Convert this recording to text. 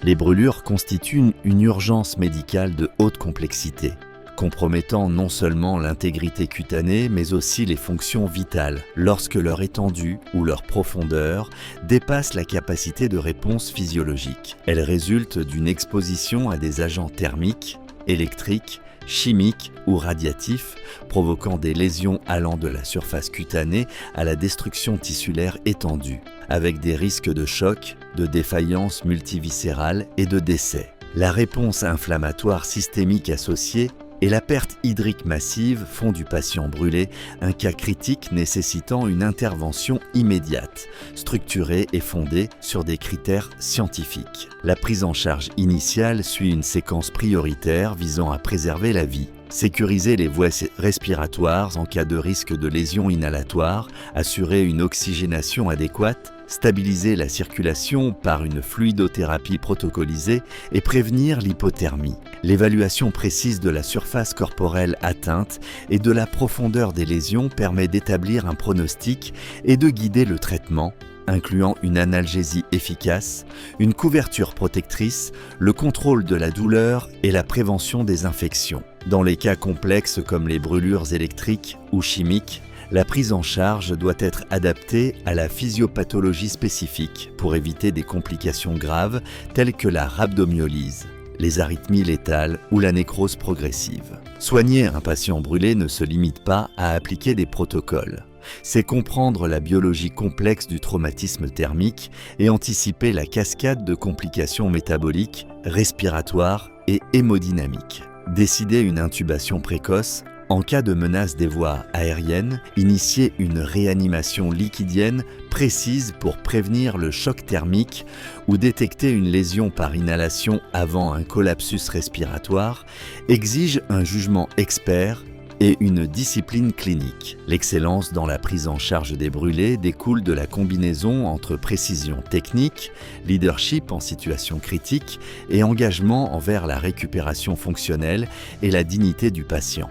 Les brûlures constituent une urgence médicale de haute complexité, compromettant non seulement l'intégrité cutanée, mais aussi les fonctions vitales, lorsque leur étendue ou leur profondeur dépasse la capacité de réponse physiologique. Elles résultent d'une exposition à des agents thermiques, électriques, chimiques ou radiatifs, provoquant des lésions allant de la surface cutanée à la destruction tissulaire étendue, avec des risques de choc, de défaillance multiviscérale et de décès. La réponse inflammatoire systémique associée et la perte hydrique massive font du patient brûlé un cas critique nécessitant une intervention immédiate, structurée et fondée sur des critères scientifiques. La prise en charge initiale suit une séquence prioritaire visant à préserver la vie. Sécuriser les voies respiratoires en cas de risque de lésion inhalatoire, assurer une oxygénation adéquate, stabiliser la circulation par une fluidothérapie protocolisée et prévenir l'hypothermie. L'évaluation précise de la surface corporelle atteinte et de la profondeur des lésions permet d'établir un pronostic et de guider le traitement, incluant une analgésie efficace, une couverture protectrice, le contrôle de la douleur et la prévention des infections. Dans les cas complexes comme les brûlures électriques ou chimiques, la prise en charge doit être adaptée à la physiopathologie spécifique pour éviter des complications graves telles que la rhabdomyolyse, les arythmies létales ou la nécrose progressive. Soigner un patient brûlé ne se limite pas à appliquer des protocoles. C'est comprendre la biologie complexe du traumatisme thermique et anticiper la cascade de complications métaboliques, respiratoires et hémodynamiques. Décider une intubation précoce, en cas de menace des voies aériennes, initier une réanimation liquidienne précise pour prévenir le choc thermique ou détecter une lésion par inhalation avant un collapsus respiratoire exige un jugement expert et une discipline clinique. L'excellence dans la prise en charge des brûlés découle de la combinaison entre précision technique, leadership en situation critique et engagement envers la récupération fonctionnelle et la dignité du patient.